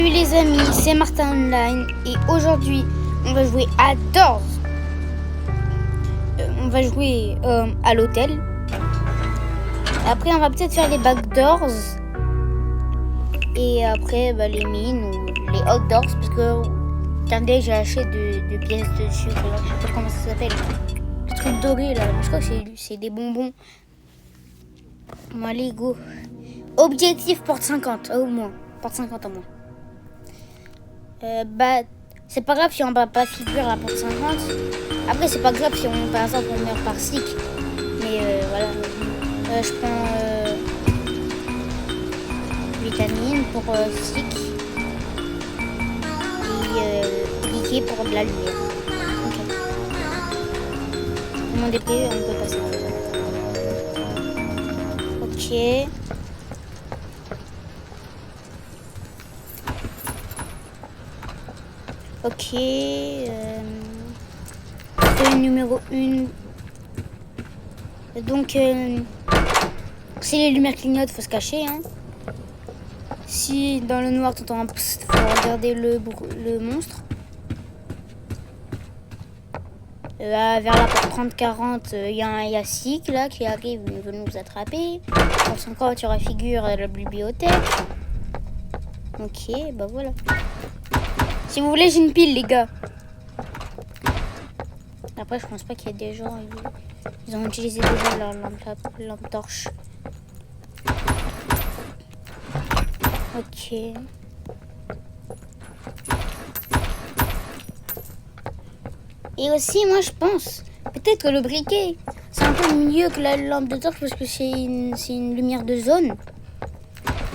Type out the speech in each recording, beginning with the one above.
Salut les amis, c'est Martin Online et aujourd'hui on va jouer à Doors. On va jouer à l'hôtel. Après on va peut-être faire les backdoors et après les mines ou les outdoors parce que attendez, j'ai acheté de pièces de sucre, je sais pas comment ça s'appelle. Le truc doré là, je crois que c'est des bonbons. Bon allez go. Objectif porte 50 au moins, porte 50 au moins. C'est pas grave si on va pas figure à porte 50. Après c'est pas grave si on par exemple on meurt par stick. Mais voilà. Je prends vitamine pour stick et briquet pour de la lumière. Ok. Mon DP on peut passer. Ok. Ok, feuille numéro 1. Donc, si les lumières clignotent, faut se cacher. Hein. Si dans le noir, t'entends un psst, faut regarder le monstre. Vers la porte 30-40, il y a Sik là qui arrive, il veut nous attraper. Pour 50, il y aura figure à la bibliothèque. Ok, bah voilà. Si vous voulez, j'ai une pile, les gars. Après, je pense pas qu'il y ait des gens. Ils ont utilisé déjà leur lampe torche. Ok. Et aussi, moi, je pense, peut-être que le briquet, c'est un peu mieux que la lampe de torche parce que c'est une lumière de zone.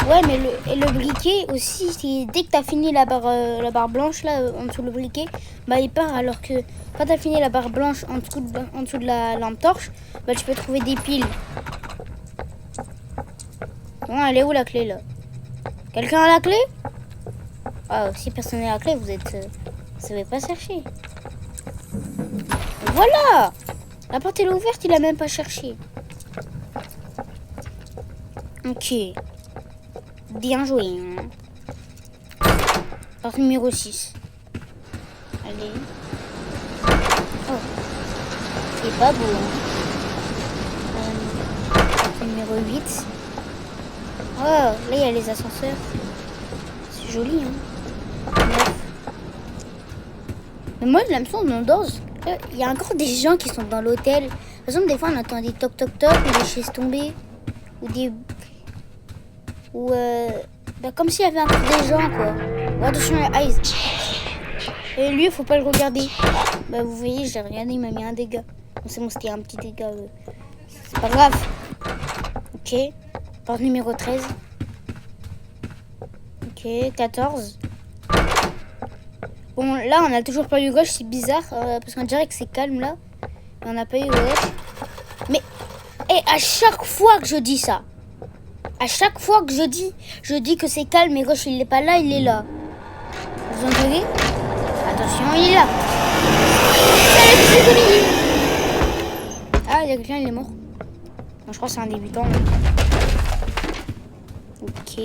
Ouais, mais le briquet aussi, c'est dès que tu as fini la barre blanche là en dessous le briquet, bah il part, alors que quand tu as fini la barre blanche en dessous de la lampe torche, bah tu peux trouver des piles. Bon, elle est où la clé là? Quelqu'un a la clé? Ah, si personne n'a la clé, vous savez pas chercher. Voilà! La porte elle est ouverte, il a même pas cherché. Ok. Bien joué. Hein. Porte numéro 6. Allez. Oh. C'est pas beau. Hein. Porte numéro 8. Oh, là il y a les ascenseurs. C'est joli. Hein. 9. Mais moi, l'impression dans Doors, il y a encore des gens qui sont dans l'hôtel. Par exemple, des fois on entend des toc toc toc ou des chaises tombées. Ou des... Ou comme s'il y avait encore des gens quoi. Oh, attention à Eyes. Et lui faut pas le regarder. Bah vous voyez, j'ai regardé, il m'a mis un dégât. Bon, c'est bon, c'était un petit dégât. C'est pas grave. Ok. Porte numéro 13. Ok, 14. Bon là on a toujours pas eu gauche, c'est bizarre. Parce qu'on dirait que c'est calme là. Et on n'a pas eu gauche. Mais à chaque fois que je dis ça. À chaque fois que je dis que c'est calme et Roche il est pas là, il est là. Vous entendez? Attention, il est là. Ah, il y a quelqu'un, il est mort. Bon, je crois que c'est un débutant. Ok.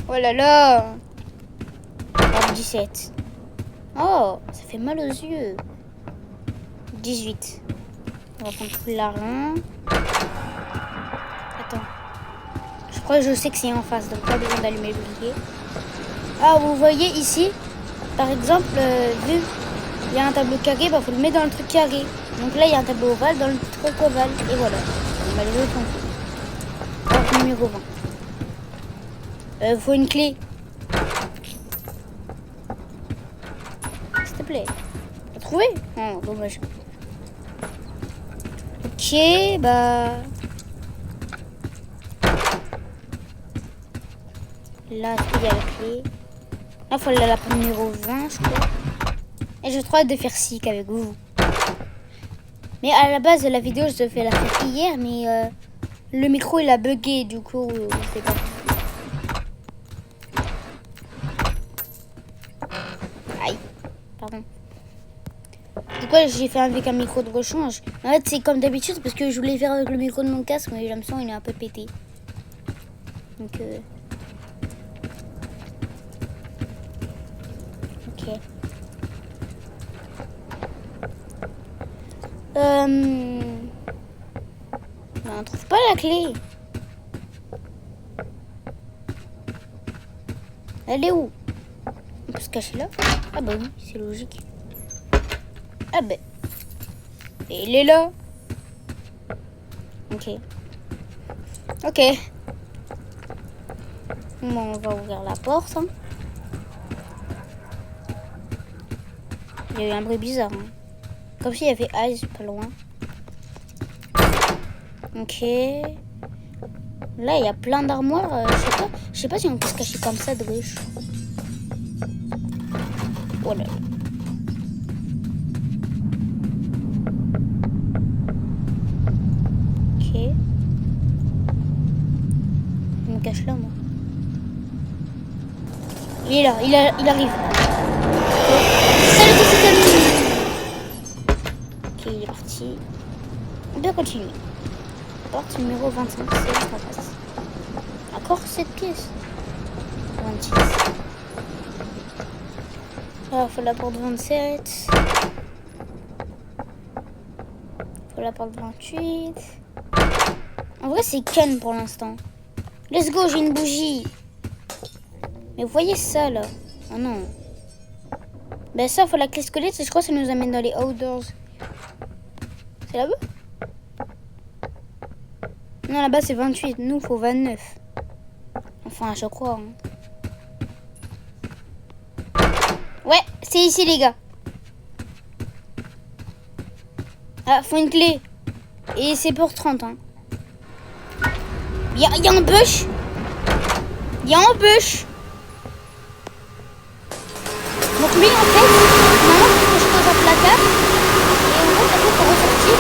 Oh là là. 17. Oh, ça fait mal aux yeux. 18. On va prendre tout le larron. Attends. Je crois que je sais que c'est en face, donc pas besoin d'allumer le briquet. Ah, vous voyez ici, par exemple, vu il y a un tableau carré, bah faut le mettre dans le truc carré. Donc là, il y a un tableau ovale dans le truc ovale. Et voilà. On va le mettre en fait. Porte numéro 20. Faut une clé. S'il te plaît. T'as trouvé? Oh, dommage. Ok, bah... Là, il y a la clé. Là, il faut aller à la porte numéro 20, je crois. Et je crois de faire Sik avec vous. Mais à la base, la vidéo, je devais la faire hier, mais le micro, il a bugué, du coup, je sais pas. Aïe, pardon. Du coup, j'ai fait avec un micro de rechange. En fait, c'est comme d'habitude, parce que je voulais faire avec le micro de mon casque, mais j'ai l'impression qu'il est un peu pété. Donc, Ok. On trouve pas la clé. Elle est où? On peut se cacher là? Ah bah oui, c'est logique. Ah bah. Et il est là. Ok. Ok. Bon, on va ouvrir la porte. Hein. Il y a eu un bruit bizarre. Hein. Comme s'il y avait Ice pas loin. Ok. Là, il y a plein d'armoires. Je sais pas si on peut se cacher comme ça de ruche. Oh là là. Ok. Je me cache là, moi. Il est là, il arrive. Salut, petit ami. Ok, il est parti. On peut continuer. Porte numéro 25, c'est juste en face. Encore cette pièce. 26. Alors, faut la porte 27. Faut la porte 28. En vrai, c'est Ken pour l'instant. Let's go, j'ai une bougie. Mais vous voyez ça, là? Oh non. Ben ça, faut la clé squelette. Je crois que ça nous amène dans les outdoors. C'est là-bas? Non, là-bas, c'est 28. Nous, faut 29. Enfin, je crois. Hein. Ouais, c'est ici, les gars. Ah, faut une clé. Et c'est pour 30, hein. Y a un bush. Y a un bush. Donc lui, en fait, maintenant, il faut que je pose un placard. Et en fait, après, pour ressortir,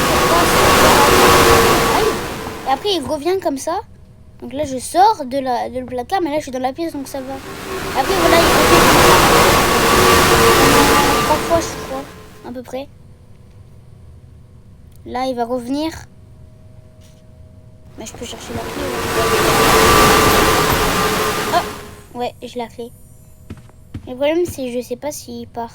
et après, il revient comme ça. Donc là, je sors de le placard, mais là, je suis dans la pièce, donc ça va. Après, voilà, il revient comme ça. 3 fois, je crois, à peu près. Là, il va revenir. Mais je peux chercher la clé. Oh, ouais, j'ai la clé. Le problème, c'est que je sais pas s'il part.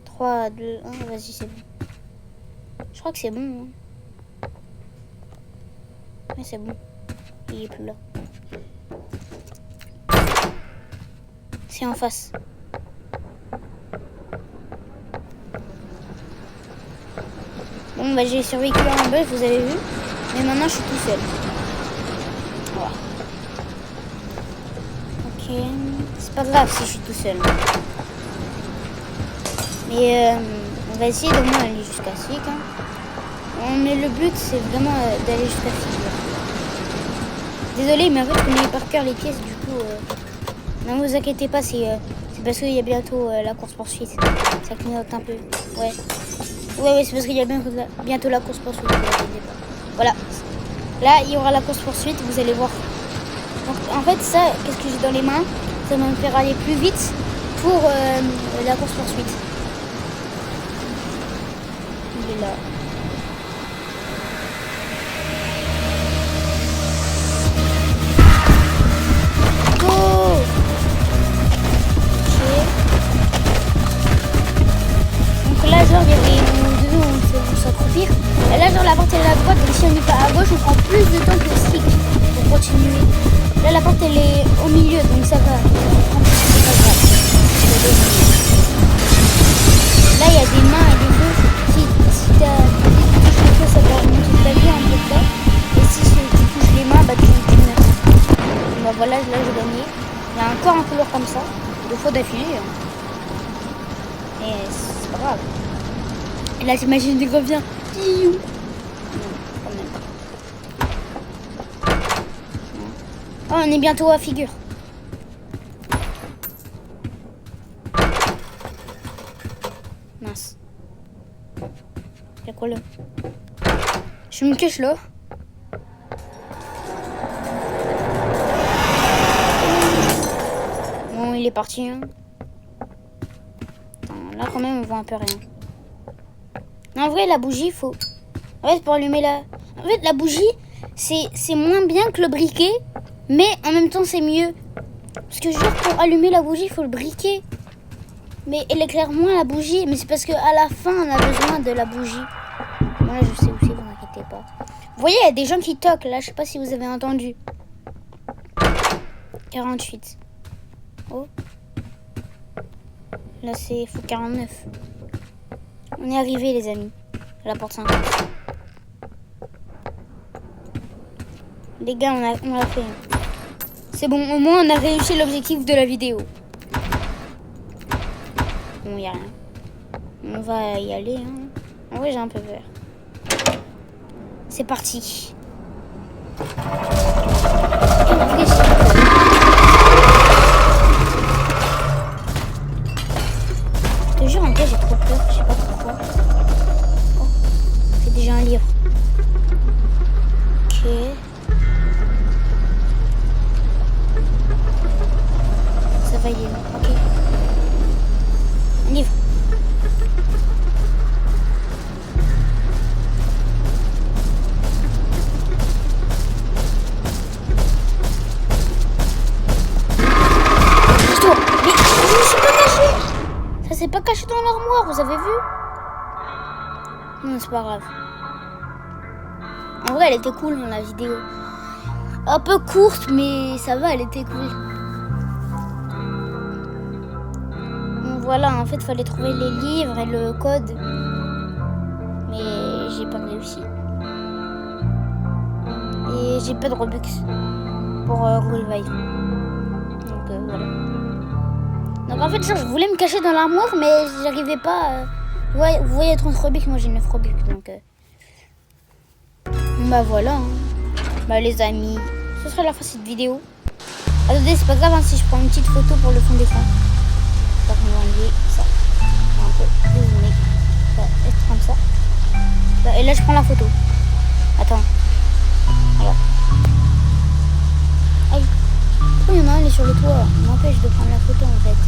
3, 2, 1, vas-y, c'est bon. Je crois que c'est bon. Hein. Ouais, c'est bon. Il est plus là. C'est en face. Bon, bah j'ai survécu à un bug, vous avez vu. Mais maintenant, je suis tout seul. Voilà. Ok. C'est pas grave si je suis tout seul. Mais on va essayer de moins aller jusqu'à Sick. Hein. Mais le but, c'est vraiment d'aller jusqu'à Sick. Désolé, mais en fait, je connais par cœur les pièces. Du coup, ne vous inquiétez pas, c'est parce qu'il y a bientôt la course-poursuite. Ça clignote un peu. Ouais. Ouais, c'est parce qu'il y a bientôt la course-poursuite. Voilà. Là, il y aura la course-poursuite, vous allez voir. Donc, en fait, ça, qu'est-ce que j'ai dans les mains? Ça va me faire aller plus vite pour la course-poursuite. Il est là. Go! Ok. Donc là, genre, il y avait deux où on s'accroupir. Et là, genre, la porte elle est à droite, donc si on n'est pas à gauche, on prend plus de temps que le stick pour continuer. Là, la porte elle est au milieu, donc ça va. C'est pas grave. Là, il y a des mains et des feux. Si tu touches les feux, ça va remonter ta vie un peu près. Et si tu touches les mains, bah tu meurs. Bah voilà, là j'ai gagné. Il y a encore un couloir comme ça, 2 fois d'affilée. Hein. Et c'est pas grave. Et là, j'imagine qu'il revient. Non, quand même pas. Non. Oh, on est bientôt à figure. Mince. Y'a quoi là? Je me cache là. Bon, il est parti. Hein. Attends, là, quand même, on voit un peu rien. En vrai, la bougie, faut... En fait, pour allumer la... En fait, la bougie, c'est moins bien que le briquet, mais en même temps, c'est mieux. Parce que genre pour allumer la bougie, il faut le briquet. Mais elle éclaire moins la bougie. Mais c'est parce qu'à la fin, on a besoin de la bougie. Voilà, je sais où c'est, vous inquiétez pas. Vous voyez, il y a des gens qui toquent là. Je sais pas si vous avez entendu. 48. Oh. Là, c'est faut 49. On est arrivé, les amis. À la porte 50. Les gars, on l'a fait. C'est bon, au moins, on a réussi l'objectif de la vidéo. Bon, y a rien. On va y aller. Hein. En vrai, j'ai un peu peur. C'est parti. Je te jure, en vrai, j'ai trop peur. Je sais pas pourquoi. Oh, c'est déjà un livre. Ok. Ça va, il est là. Ok. Un livre. C'est pas caché dans l'armoire, vous avez vu? Non, c'est pas grave. En vrai, elle était cool dans la vidéo. Un peu courte, mais ça va, elle était cool. Donc voilà, en fait, il fallait trouver les livres et le code. Mais j'ai pas réussi. Et j'ai pas de Robux pour Revive. Donc voilà. Donc en fait, genre, je voulais me cacher dans l'armoire, mais j'arrivais pas. Vous voyez 30 Robux, moi j'ai 9 Robux. Donc bah voilà. Hein. Bah les amis, ce sera la fin de cette vidéo. Attendez, c'est pas grave hein, si je prends une petite photo pour le fond d'écran. Donc on va enlever ça. Un peu dézoomer. Ça va être comme ça. Et là je prends la photo. Attends. Voilà. Aïe. Pourquoi il y en a un, il est sur le toit? Il m'empêche de prendre la photo en fait.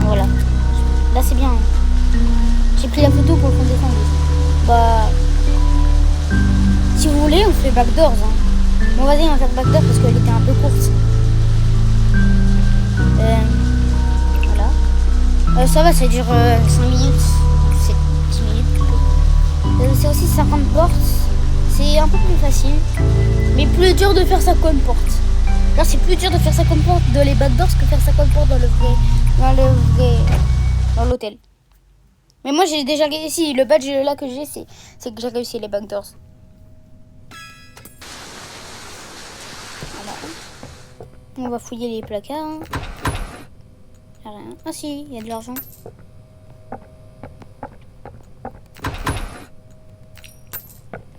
Voilà. Là c'est bien. J'ai pris la photo pour le fond d'écran. Bah. Si vous voulez, on fait backdoors. Hein. Bon vas-y, on va faire backdoor parce qu'elle était un peu courte. Voilà. Ça va, ça dure 5 minutes. C'est 10 minutes. C'est aussi 50 portes. C'est un peu plus facile. Mais plus dur de faire ça comme porte. Genre c'est plus dur de faire ça comme porte dans les backdoors que faire ça comme porte dans dans l'hôtel. Mais moi j'ai déjà réussi. Le badge là que j'ai, c'est que j'ai réussi les backdoors. Voilà. On va fouiller les placards. Hein. Y a rien. Ah si, il y a de l'argent.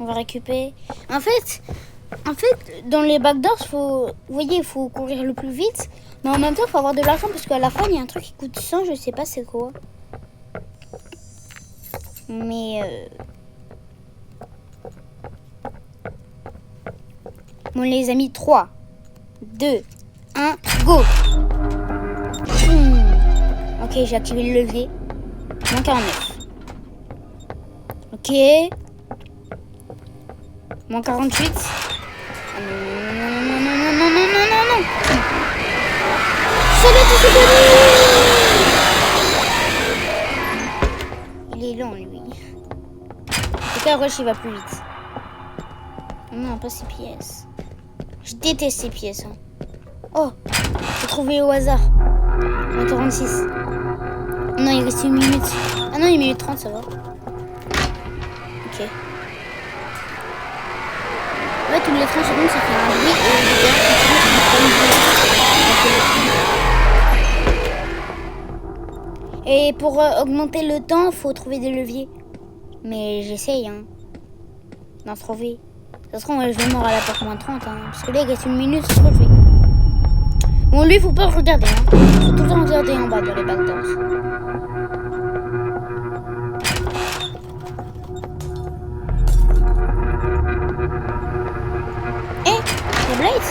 On va récupérer. En fait, dans les backdoors, vous voyez, il faut courir le plus vite. Mais en même temps, il faut avoir de l'argent parce qu'à la fin, il y a un truc qui coûte 100, je sais pas c'est quoi. Mais bon les amis, 3, 2, 1, go. Ok, j'ai activé le levier. Moins 49. Ok. Moins 48. Ah non. C'est gagné. Il est lent lui. En tout cas, Rush il va plus vite. Non, pas ces pièces. Je déteste ces pièces. Hein. Oh, j'ai trouvé au hasard. 46. Non, il reste 1 minute. Ah non, 1 minute 30, ça va. Ok. Ouais, tous les 30 secondes, ça fait un bruit et pour augmenter le temps, faut trouver des leviers. Mais j'essaye, hein, d'en trouver. De toute façon, je vais mort à la porte moins 30, hein, parce que là, il reste 1 minute, c'est trop joué. Bon, lui, faut pas le regarder, hein. Faut tout le temps regarder en bas dans les backdoors. Blades.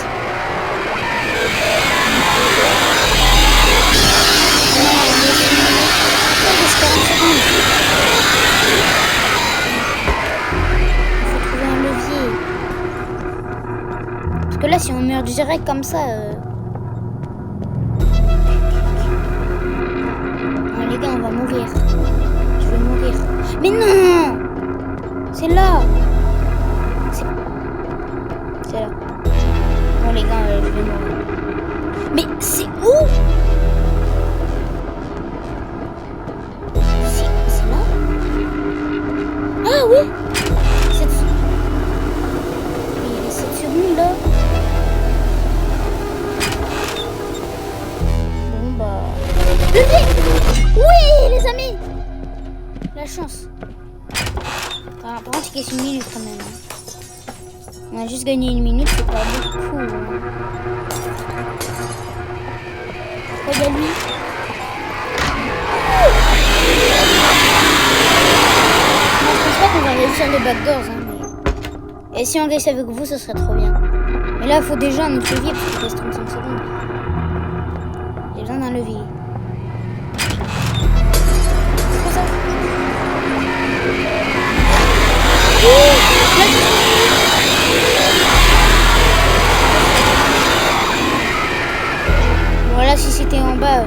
Il faut trouver un levier. Parce que là, si on meurt direct comme ça... Non, les gars, on va mourir. Je vais mourir. Mais non! C'est là! C'est là. Bon, les gars, je vais mourir. Mais c'est où? C'est là? Ah oui! Il y a 7 secondes là. Bon bah... Levier! Oui les amis! La chance. Par contre il reste 1 minute quand même. On a juste gagné 1 minute, c'est pas beaucoup. Regarde lui. Moi je pense pas qu'on va réussir les backdoors hein, mais... Et si on réussit avec vous, ce serait trop bien. Mais là il faut déjà un autre levier parce qu'il reste 35 secondes. J'ai besoin d'un levier. C'est quoi ça? Voilà, si c'était en bas.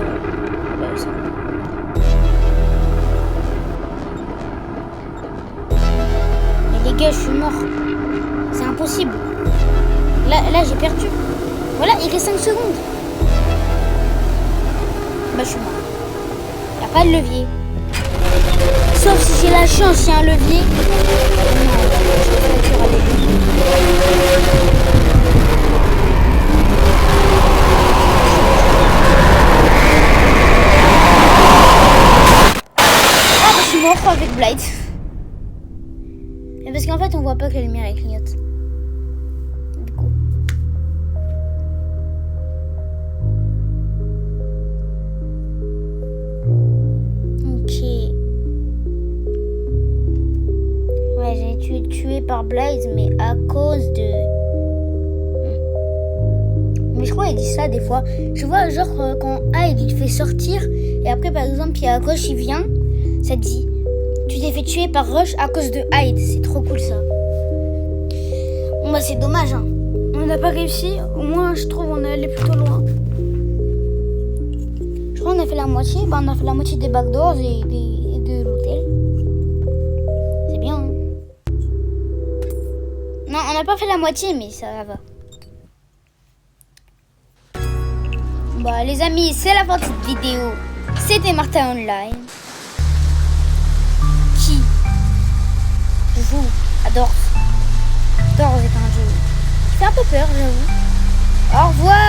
Mais les gars, je suis mort. C'est impossible. Là j'ai perdu. Voilà, il reste 5 secondes. Bah, je suis mort. Il n'y a pas de levier. Sauf si j'ai la chance, il y a un levier. Ah, je suis mort avec Blight. Mais parce qu'en fait, on voit pas que la lumière elle clignote. Du coup. Ok. Ouais, j'ai été tué par Blaze, mais à cause de... Mais je crois qu'il dit ça des fois. Je vois genre quand Hyde il te fait sortir, et après par exemple, il y a Rush, il vient, ça te dit, tu t'es fait tuer par Rush à cause de Hyde. C'est trop cool ça. Bon bah c'est dommage, hein. On n'a pas réussi. Au moins, je trouve on est allé plutôt loin. Je crois qu'on a fait la moitié. Bah, on a fait la moitié des backdoors et de l'hôtel. C'est bien, hein. Non, on n'a pas fait la moitié, mais ça va. Bah les amis, c'est la fin de cette vidéo. C'était Martin Online. Qui joue à Dorf. Dorf est un jeu qui fait un peu peur, j'avoue. Au revoir.